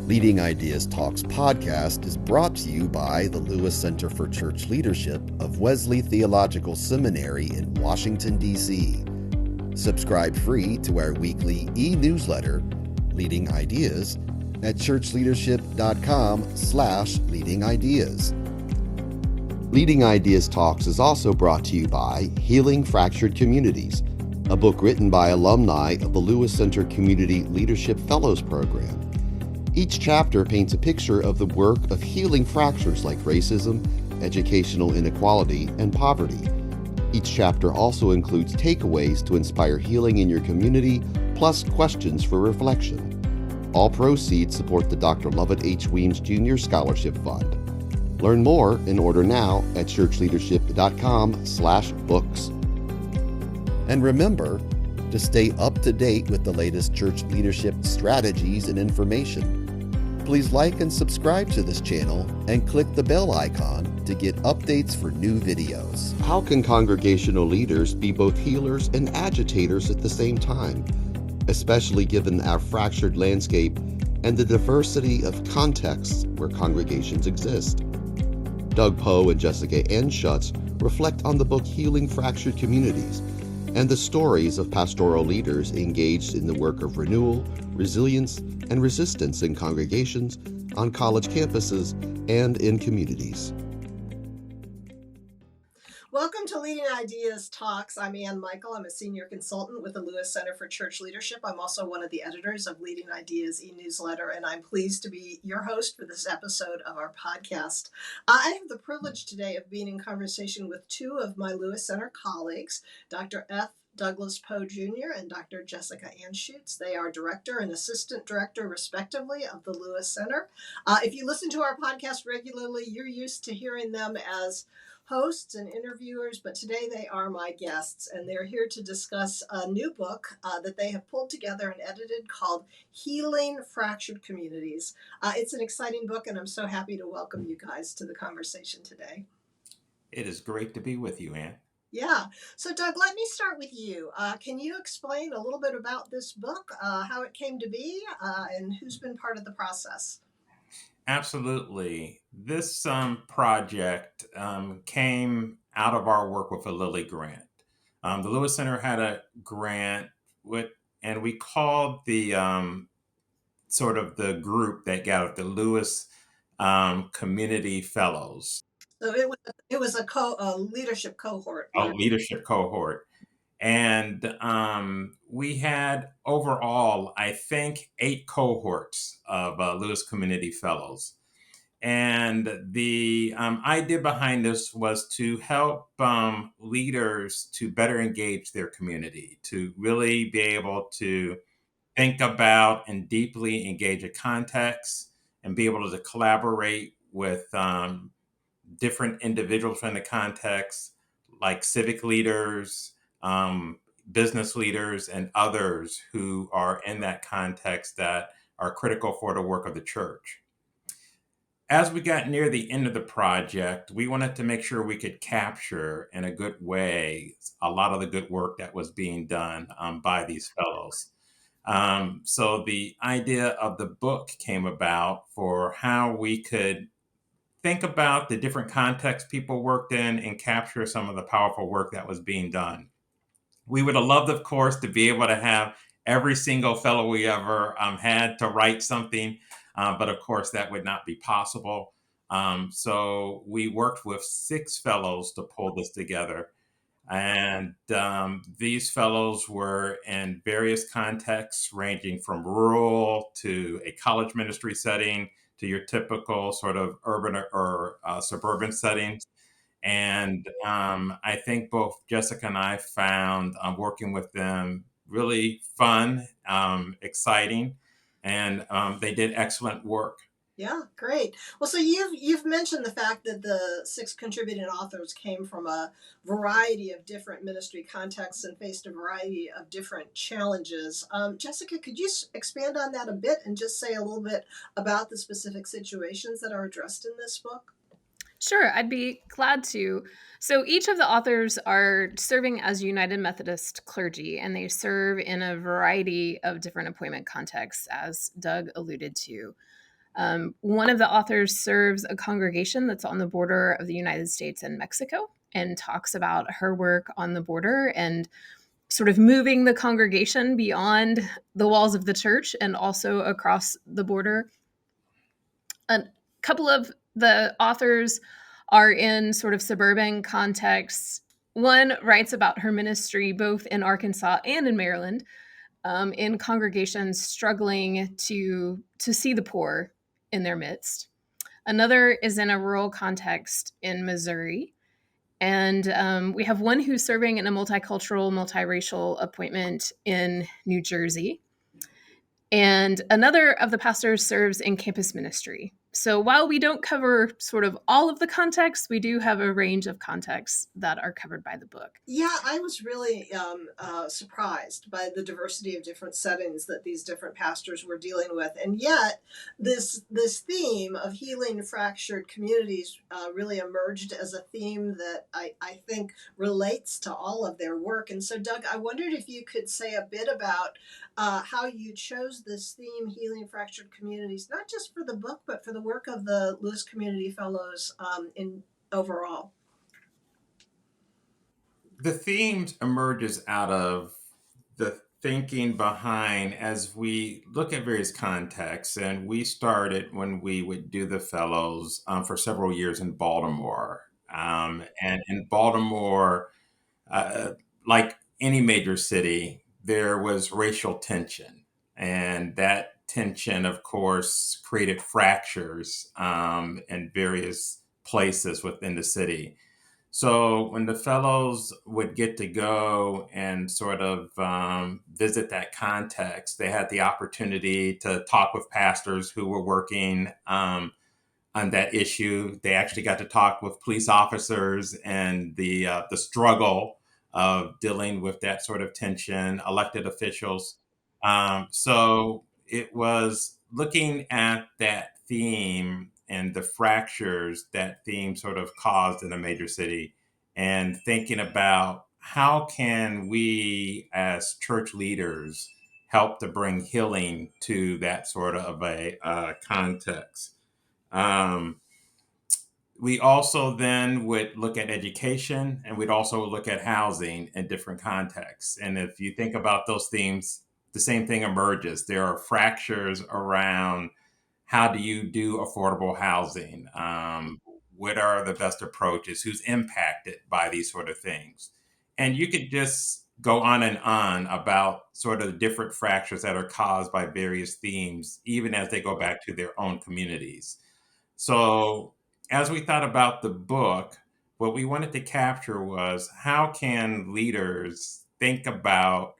Leading Ideas Talks podcast is brought to you by the Lewis Center for Church Leadership of Wesley Theological Seminary in Washington, D.C. Subscribe free to our weekly e-newsletter, Leading Ideas, at churchleadership.com/leadingideas. Leading Ideas Talks is also brought to you by Healing Fractured Communities, a book written by alumni of the Lewis Center Community Leadership Fellows Program. Each chapter paints a picture of the work of healing fractures like racism, educational inequality, and poverty. Each chapter also includes takeaways to inspire healing in your community, plus questions for reflection. All proceeds support the Dr. Lovett H. Weems Jr. Scholarship Fund. Learn more and order now at churchleadership.com/books. And remember to stay up to date with the latest church leadership strategies and information. Please like and subscribe to this channel and click the bell icon to get updates for new videos. How can congregational leaders be both healers and agitators at the same time, especially given our fractured landscape and the diversity of contexts where congregations exist? Doug Powe and Jessica Anschutz reflect on the book Healing Fractured Communities and the stories of pastoral leaders engaged in the work of renewal, resilience, and resistance in congregations, on college campuses, and in communities. Welcome to Leading Ideas Talks. I'm Ann Michael. I'm a senior consultant with the Lewis Center for Church Leadership. I'm also one of the editors of Leading Ideas e-newsletter, and I'm pleased to be your host for this episode of our podcast. I have the privilege today of being in conversation with two of my Lewis Center colleagues, Dr. F. Douglas Powe Jr. and Dr. Jessica Anschutz. They are director and assistant director, respectively, of the Lewis Center. If you listen to our podcast regularly, you're used to hearing them as hosts and interviewers, but today they are my guests, and they're here to discuss a new book that they have pulled together and edited called Healing Fractured Communities. It's an exciting book, and I'm so happy to welcome you guys to the conversation today. It is great to be with you, Ann. Yeah. So, Doug, let me start with you. Can you explain a little bit about this book, how it came to be, and who's been part of the process? Absolutely. This project came out of our work with a Lilly grant. The Lewis Center had a grant, and we called the sort of the group that got it the Lewis Community Fellows. So it was a leadership cohort. Leadership cohort. And we had overall, I think, 8 cohorts of Lewis Community Fellows. And the idea behind this was to help leaders to better engage their community, to really be able to think about and deeply engage a context and be able to collaborate with different individuals in the context, like civic leaders, business leaders, and others who are in that context that are critical for the work of the church. As we got near the end of the project, we wanted to make sure we could capture in a good way a lot of the good work that was being done by these fellows. So the idea of the book came about for how we could think about the different contexts people worked in and capture some of the powerful work that was being done. We would have loved, of course, to be able to have every single fellow we ever had to write something, but of course that would not be possible. So we worked with 6 fellows to pull this together. And these fellows were in various contexts, ranging from rural to a college ministry setting, to your typical sort of urban or suburban settings. And I think both Jessica and I found working with them really fun, exciting, and they did excellent work. Yeah, great. Well, so you've mentioned the fact that the 6 contributing authors came from a variety of different ministry contexts and faced a variety of different challenges. Jessica, could you expand on that a bit and just say a little bit about the specific situations that are addressed in this book? Sure, I'd be glad to. So each of the authors are serving as United Methodist clergy, and they serve in a variety of different appointment contexts, as Doug alluded to. One of the authors serves a congregation that's on the border of the United States and Mexico and talks about her work on the border and sort of moving the congregation beyond the walls of the church and also across the border. A couple of the authors are in sort of suburban contexts. One writes about her ministry both in Arkansas and in Maryland, in congregations struggling to see the poor in their midst. Another is in a rural context in Missouri. And we have one who's serving in a multicultural, multiracial appointment in New Jersey. And another of the pastors serves in campus ministry. So while we don't cover sort of all of the contexts, we do have a range of contexts that are covered by the book. Yeah, I was really surprised by the diversity of different settings that these different pastors were dealing with, and yet this theme of healing fractured communities really emerged as a theme that I think relates to all of their work. And so, Doug, I wondered if you could say a bit about how you chose this theme, healing fractured communities, not just for the book, but for the work of the Lewis Community Fellows in overall. The themes emerges out of the thinking behind as we look at various contexts. And we started when we would do the fellows for several years in Baltimore. And in Baltimore, like any major city, there was racial tension. And that tension, of course, created fractures in various places within the city. So when the fellows would get to go and sort of visit that context, they had the opportunity to talk with pastors who were working on that issue. They actually got to talk with police officers and the struggle of dealing with that sort of tension, elected officials. So it was looking at that theme and the fractures that theme sort of caused in a major city, and thinking about how can we as church leaders help to bring healing to that sort of a context. Um, we also then would look at education, and we'd also look at housing in different contexts. And if you think about those themes, the same thing emerges. There are fractures around how do you do affordable housing? What are the best approaches? Who's impacted by these sort of things? And you could just go on and on about sort of the different fractures that are caused by various themes, even as they go back to their own communities. So, as we thought about the book, what we wanted to capture was how can leaders think about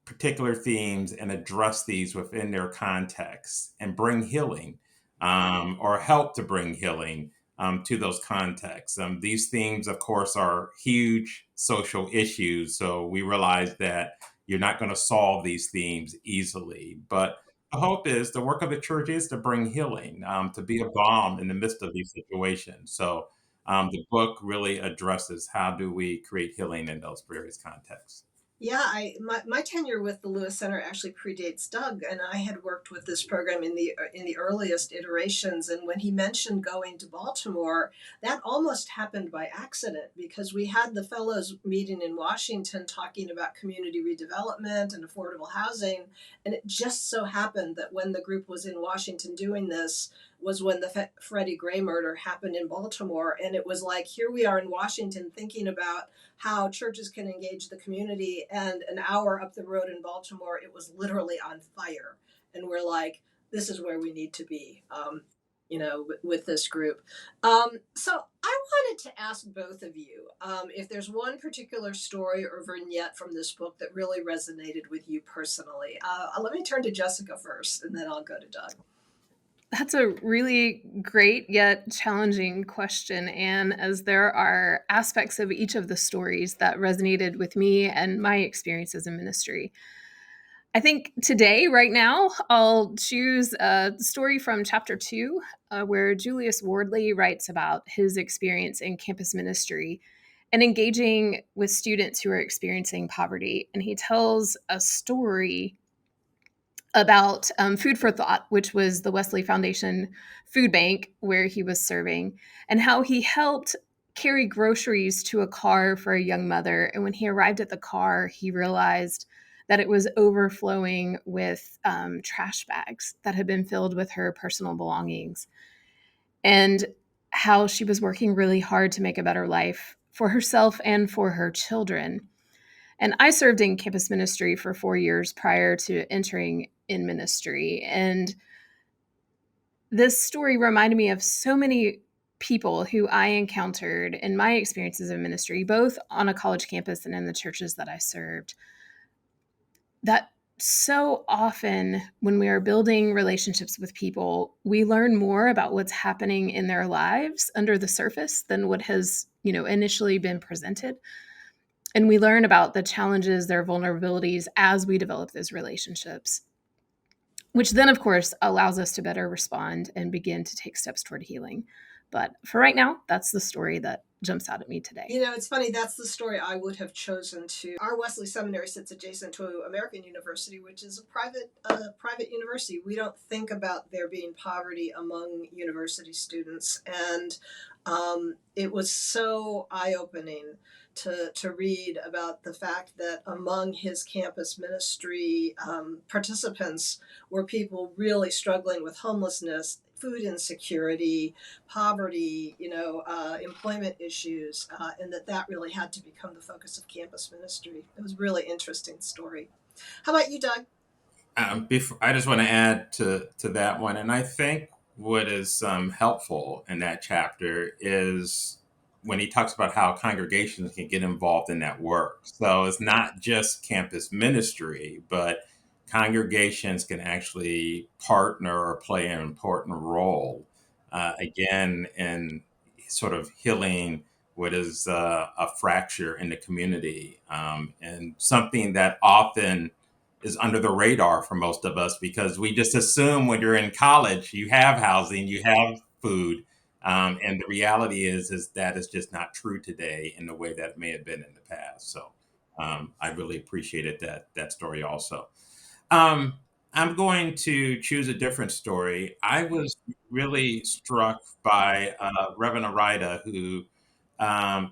particular themes and address these within their context and bring healing, or help to bring healing to those contexts. These themes, of course, are huge social issues. So we realize that you're not going to solve these themes easily. But the hope is the work of the church is to bring healing, to be a balm in the midst of these situations. So the book really addresses how do we create healing in those various contexts. Yeah, my tenure with the Lewis Center actually predates Doug, and I had worked with this program in the earliest iterations. And when he mentioned going to Baltimore, that almost happened by accident because we had the fellows meeting in Washington talking about community redevelopment and affordable housing, and it just so happened that when the group was in Washington doing this was when the Freddie Gray murder happened in Baltimore, and it was like here we are in Washington thinking about how churches can engage the community. And an hour up the road in Baltimore, it was literally on fire. And we're like, this is where we need to be, with this group. So I wanted to ask both of you if there's one particular story or vignette from this book that really resonated with you personally. Let me turn to Jessica first, and then I'll go to Doug. That's a really great yet challenging question, Anne, as there are aspects of each of the stories that resonated with me and my experiences in ministry. I think today, right now, I'll choose a story from chapter 2, where Julius Wardley writes about his experience in campus ministry and engaging with students who are experiencing poverty. And he tells a story about Food for Thought, which was the Wesley Foundation food bank where he was serving, and how he helped carry groceries to a car for a young mother. And when he arrived at the car, he realized that it was overflowing with trash bags that had been filled with her personal belongings, and how she was working really hard to make a better life for herself and for her children. And I served in campus ministry for 4 years prior to entering in ministry. And this story reminded me of so many people who I encountered in my experiences of ministry, both on a college campus and in the churches that I served, that so often when we are building relationships with people, we learn more about what's happening in their lives under the surface than what has, initially been presented. And we learn about the challenges, their vulnerabilities as we develop those relationships, which then, of course, allows us to better respond and begin to take steps toward healing. But for right now, that's the story that jumps out at me today. It's funny, that's the story I would have chosen too. Our Wesley Seminary sits adjacent to American University, which is a private university. We don't think about there being poverty among university students. And it was so eye-opening to read about the fact that among his campus ministry participants were people really struggling with homelessness, food insecurity, poverty, employment issues, and that really had to become the focus of campus ministry. It was a really interesting story. How about you, Doug? I just want to add to that one, and I think what is helpful in that chapter is when he talks about how congregations can get involved in that work. So it's not just campus ministry, but congregations can actually partner or play an important role, again, in sort of healing what is a fracture in the community, and something that often is under the radar for most of us because we just assume when you're in college, you have housing, you have food. And the reality is that is just not true today in the way that it may have been in the past. So I really appreciated that story also. I'm going to choose a different story. I was really struck by Reverend Arida, who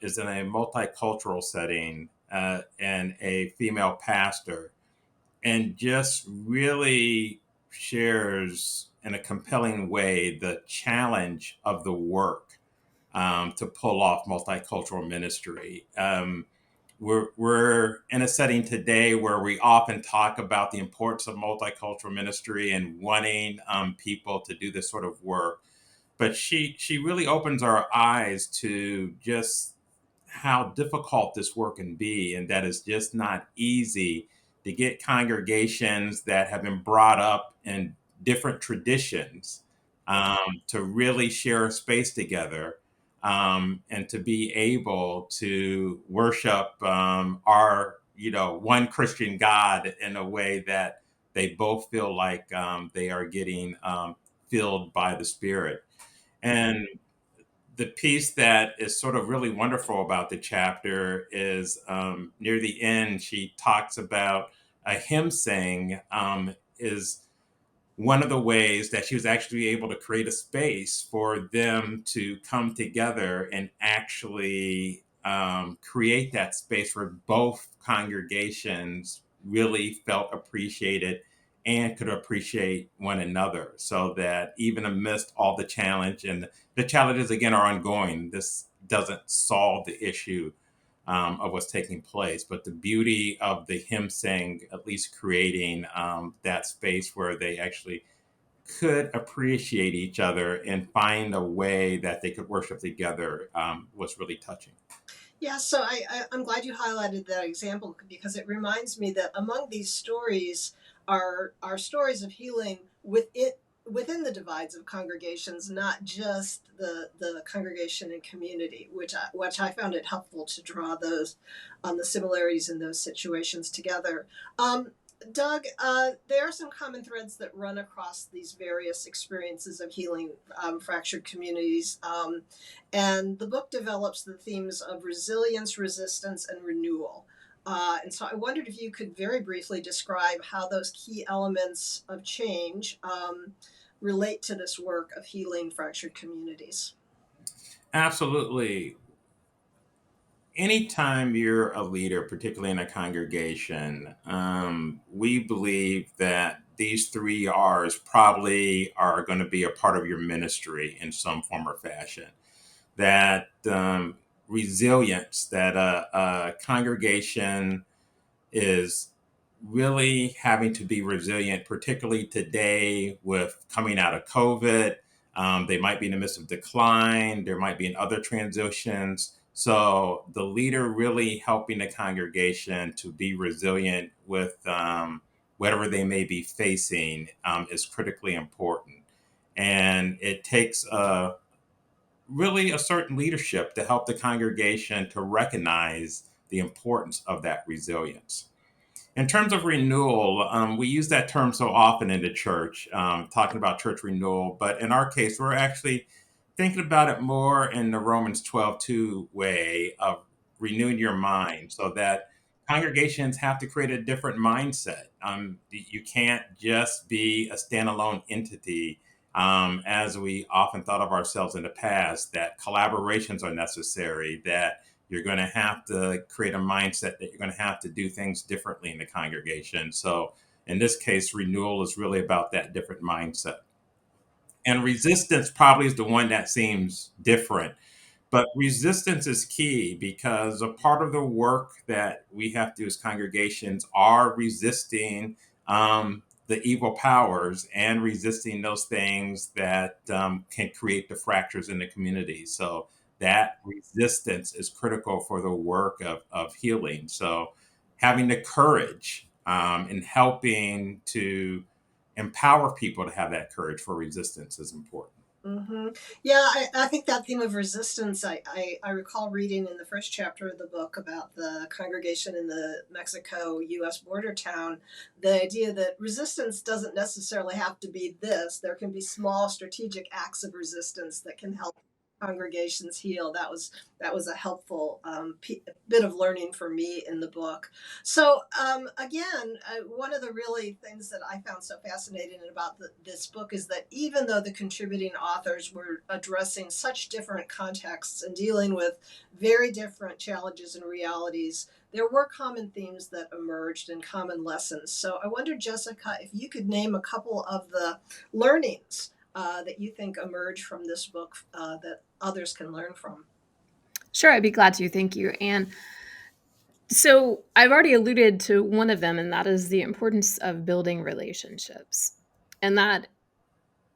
is in a multicultural setting and a female pastor, and just really shares in a compelling way the challenge of the work to pull off multicultural ministry. We're in a setting today where we often talk about the importance of multicultural ministry and wanting people to do this sort of work. But she really opens our eyes to just how difficult this work can be, and that it's just not easy to get congregations that have been brought up in different traditions to really share a space together, and to be able to worship our one Christian God in a way that they both feel like they are getting filled by the Spirit. And the piece that is sort of really wonderful about the chapter is near the end, she talks about a hymn sing is one of the ways that she was actually able to create a space for them to come together and actually create that space where both congregations really felt appreciated and could appreciate one another, so that even amidst all the challenge, and the challenges again are ongoing, this doesn't solve the issue of what's taking place, but the beauty of the hymn sing at least creating that space where they actually could appreciate each other and find a way that they could worship together was really touching. Yeah, so I'm glad you highlighted that example because it reminds me that among these stories are stories of healing within the divides of congregations, not just the congregation and community, which I found it helpful to draw those the similarities in those situations together. Doug, there are some common threads that run across these various experiences of healing fractured communities. And the book develops the themes of resilience, resistance, and renewal. And so I wondered if you could very briefly describe how those key elements of change relate to this work of healing fractured communities. Absolutely. Anytime you're a leader, particularly in a congregation, we believe that these three R's probably are going to be a part of your ministry in some form or fashion. That resilience, that a congregation is really having to be resilient, particularly today with coming out of COVID. They might be in the midst of decline. There might be in other transitions. So the leader really helping the congregation to be resilient with whatever they may be facing is critically important. And it takes really a certain leadership to help the congregation to recognize the importance of that resilience. In terms of renewal, we use that term so often in the church, talking about church renewal. But in our case, we're actually thinking about it more in the Romans 12:2 way of renewing your mind so that congregations have to create a different mindset. You can't just be a standalone entity as we often thought of ourselves in the past, that collaborations are necessary, that you're going to have to create a mindset that you're going to have to do things differently in the congregation. So in this case, renewal is really about that different mindset. And resistance probably is the one that seems different. But resistance is key because a part of the work that we have to do as congregations are resisting the evil powers and resisting those things that can create the fractures in the community. So that resistance is critical for the work of healing. So having the courage and helping to empower people to have that courage for resistance is important. Mm-hmm. Yeah, I think that theme of resistance, I recall reading in the first chapter of the book about the congregation in the Mexico US border town, the idea that resistance doesn't necessarily have to be this. There can be small strategic acts of resistance that can help congregations heal. That was a helpful bit of learning for me in the book. So again, one of the really things that I found so fascinating about this book is that even though the contributing authors were addressing such different contexts and dealing with very different challenges and realities, there were common themes that emerged and common lessons. So I wonder, Jessica, if you could name a couple of the learnings that you think emerge from this book that others can learn from. Sure, I'd be glad to. Thank you. And so I've already alluded to one of them, and that is the importance of building relationships. And that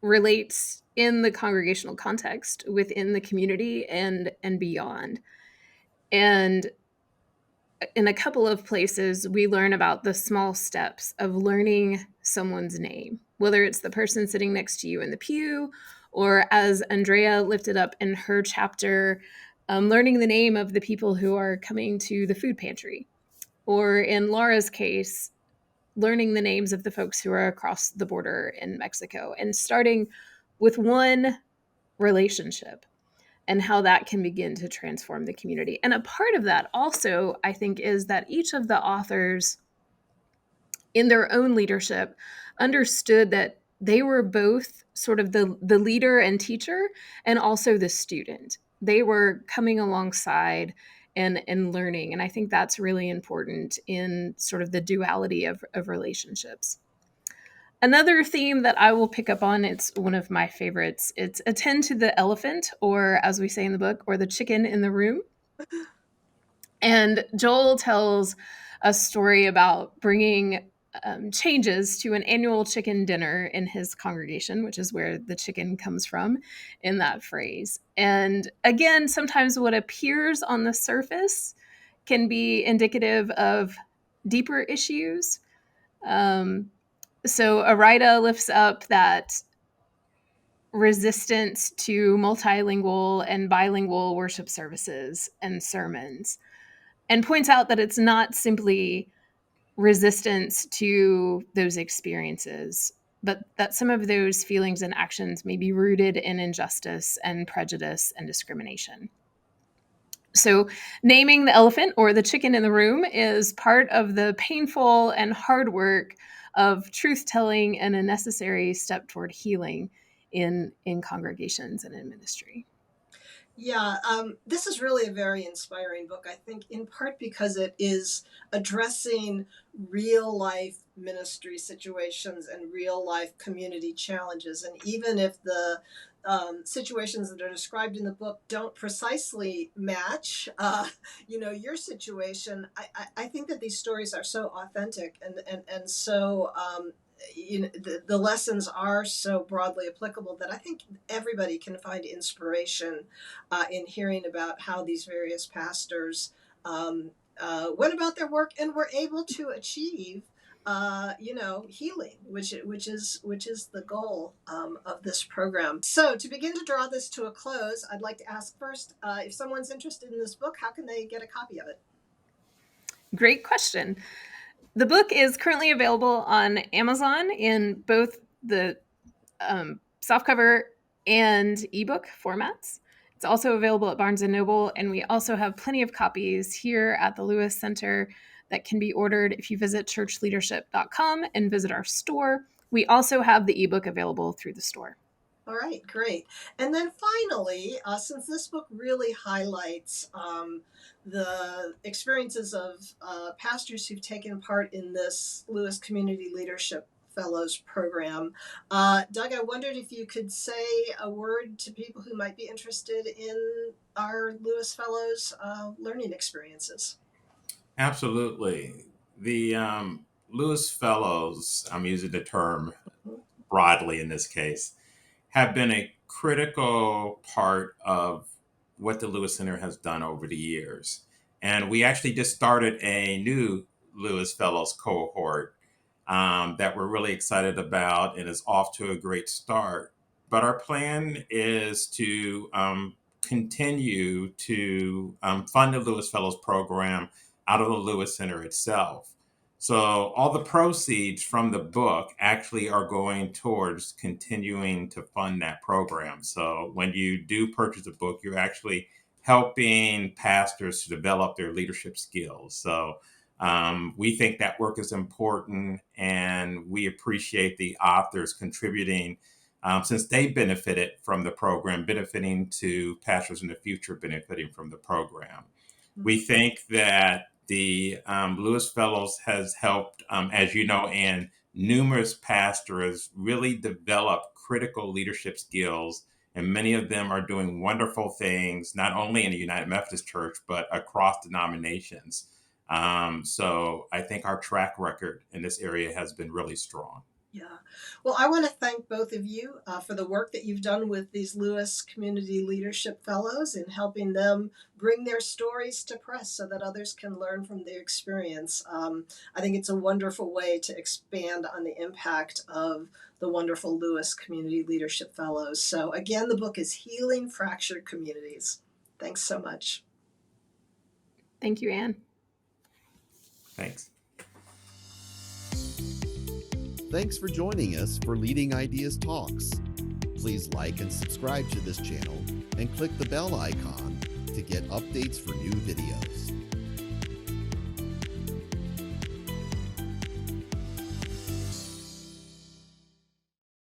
relates in the congregational context within the community and beyond. And in a couple of places, we learn about the small steps of learning someone's name, whether it's the person sitting next to you in the pew, or as Andrea lifted up in her chapter, learning the name of the people who are coming to the food pantry, or in Laura's case, learning the names of the folks who are across the border in Mexico, and starting with one relationship and how that can begin to transform the community. And a part of that also, I think, is that each of the authors in their own leadership understood that they were both sort of the leader and teacher and also the student. They were coming alongside and learning. And I think that's really important in sort of the duality of relationships. Another theme that I will pick up on, it's one of my favorites. It's attend to the elephant, or as we say in the book, or the chicken in the room. And Joel tells a story about bringing changes to an annual chicken dinner in his congregation, which is where the chicken comes from in that phrase. And again, sometimes what appears on the surface can be indicative of deeper issues. So Arida lifts up that resistance to multilingual and bilingual worship services and sermons, and points out that it's not simply resistance to those experiences, but that some of those feelings and actions may be rooted in injustice and prejudice and discrimination. So, naming the elephant or the chicken in the room is part of the painful and hard work of truth telling and a necessary step toward healing in congregations and in ministry. Yeah, this is really a very inspiring book, I think, in part because it is addressing real life ministry situations and real life community challenges. And even if the situations that are described in the book don't precisely match, your situation, I think that these stories are so authentic and so the lessons are so broadly applicable that I think everybody can find inspiration in hearing about how these various pastors went about their work and were able to achieve healing, which is the goal of this program. So to begin to draw this to a close, I'd like to ask first, if someone's interested in this book, how can they get a copy of it? Great question. The book is currently available on Amazon in both the softcover and ebook formats. It's also available at Barnes & Noble, and we also have plenty of copies here at the Lewis Center that can be ordered if you visit churchleadership.com and visit our store. We also have the ebook available through the store. All right, great. And then finally, since this book really highlights the experiences of pastors who've taken part in this Lewis Community Leadership Fellows program, Doug, I wondered if you could say a word to people who might be interested in our Lewis Fellows learning experiences. Absolutely. The Lewis Fellows, I'm using the term broadly in this case, have been a critical part of what the Lewis Center has done over the years. And we actually just started a new Lewis Fellows cohort that we're really excited about and is off to a great start. But our plan is to continue to fund the Lewis Fellows program out of the Lewis Center itself. So all the proceeds from the book actually are going towards continuing to fund that program. So when you do purchase a book, you're actually helping pastors to develop their leadership skills. So we think that work is important, and we appreciate the authors contributing since they benefited from the program, benefiting to pastors in the future, benefiting from the program. We think that the Lewis Fellows has helped, as you know, and numerous pastors really develop critical leadership skills, and many of them are doing wonderful things, not only in the United Methodist Church, but across denominations. So I think our track record in this area has been really strong. Yeah. Well, I want to thank both of you for the work that you've done with these Lewis Community Leadership Fellows in helping them bring their stories to press so that others can learn from their experience. I think it's a wonderful way to expand on the impact of the wonderful Lewis Community Leadership Fellows. So again, the book is Healing Fractured Communities. Thanks so much. Thank you, Anne. Thanks. Thanks for joining us for Leading Ideas Talks. Please like and subscribe to this channel and click the bell icon to get updates for new videos.